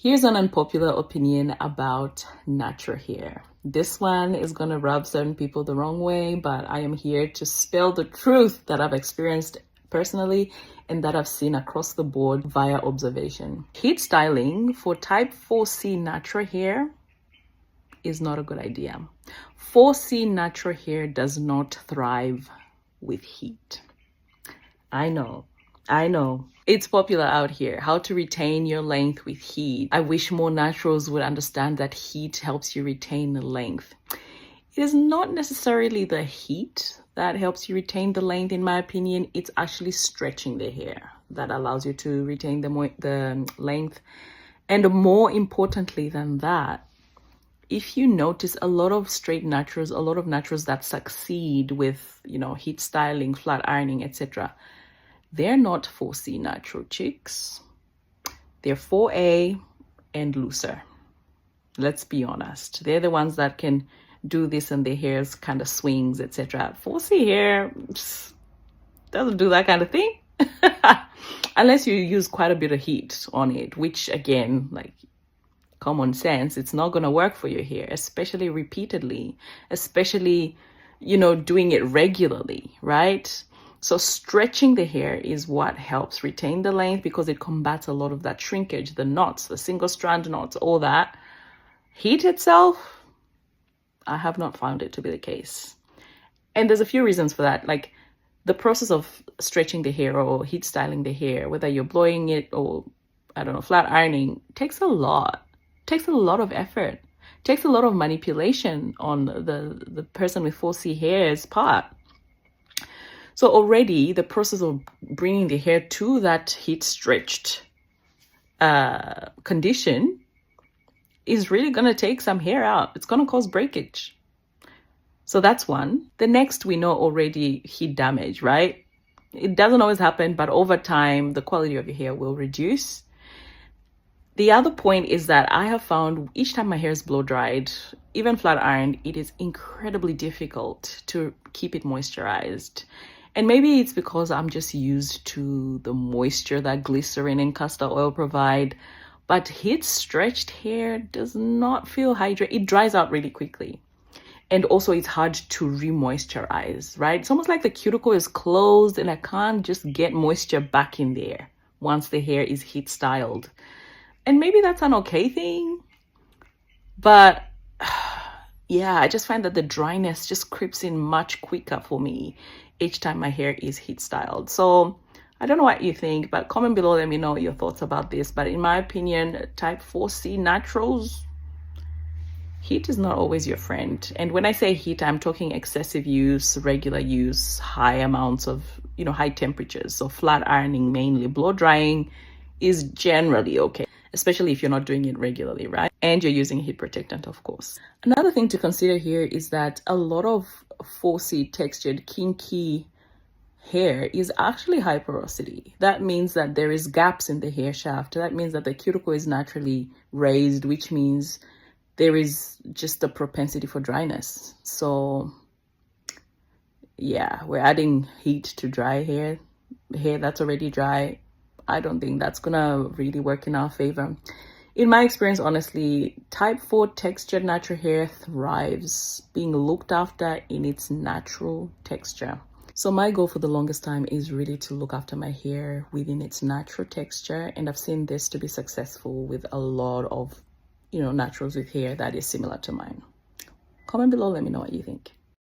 Here's an unpopular opinion about natural hair. This one is going to rub certain people the wrong way, but I am here to spill the truth that I've experienced personally and that I've seen across the board via observation. Heat styling for type 4C natural hair is not a good idea. 4C natural hair does not thrive with heat. I know. It's popular out here, how to retain your length with heat. I wish more naturals would understand that heat helps you retain the length. It is not necessarily the heat that helps you retain the length, in my opinion. It's actually stretching the hair that allows you to retain the length. And more importantly than that, if you notice a lot of naturals that succeed with, heat styling, flat ironing, etc., they're not 4C natural chicks. They're 4A and looser. Let's be honest. They're the ones that can do this and their hair's kind of swings, etc. 4C hair doesn't do that kind of thing. Unless you use quite a bit of heat on it, which again, like common sense, it's not going to work for your hair, especially repeatedly, especially, doing it regularly, right? So stretching the hair is what helps retain the length because it combats a lot of that shrinkage, the knots, the single strand knots, all that. Heat itself, I have not found it to be the case. And there's a few reasons for that. Like the process of stretching the hair or heat styling the hair, whether you're blowing it or, flat ironing, takes a lot. Takes a lot of effort. Takes a lot of manipulation on the person with 4C hair's part. So already the process of bringing the hair to that heat stretched condition is really going to take some hair out. It's going to cause breakage. So that's one. The next, we know already, heat damage, right? It doesn't always happen, but over time, the quality of your hair will reduce. The other point is that I have found each time my hair is blow dried, even flat ironed, it is incredibly difficult to keep it moisturized. And maybe it's because I'm just used to the moisture that glycerin and castor oil provide. But heat stretched hair does not feel hydrated. It dries out really quickly. And also it's hard to re-moisturize, right? It's almost like the cuticle is closed and I can't just get moisture back in there once the hair is heat styled. And maybe that's an okay thing. But yeah, I just find that the dryness just creeps in much quicker for me each time my hair is heat styled. So I don't know what you think, but comment below, let me know your thoughts about this. But in my opinion, type 4C naturals, heat is not always your friend. And when I say heat, I'm talking excessive use, regular use, high amounts of, high temperatures. So flat ironing mainly, blow drying is generally okay, especially if you're not doing it regularly, right? And you're using heat protectant, of course. Another thing to consider here is that a lot of 4C textured kinky hair is actually high porosity. That means that there is gaps in the hair shaft. That means that the cuticle is naturally raised, which means there is just a propensity for dryness. So yeah, we're adding heat to dry hair that's already dry. I don't think that's gonna really work in our favor. In my experience, honestly, type 4 textured natural hair thrives being looked after in its natural texture. So my goal for the longest time is really to look after my hair within its natural texture. And I've seen this to be successful with a lot of, naturals with hair that is similar to mine. Comment below, let me know what you think.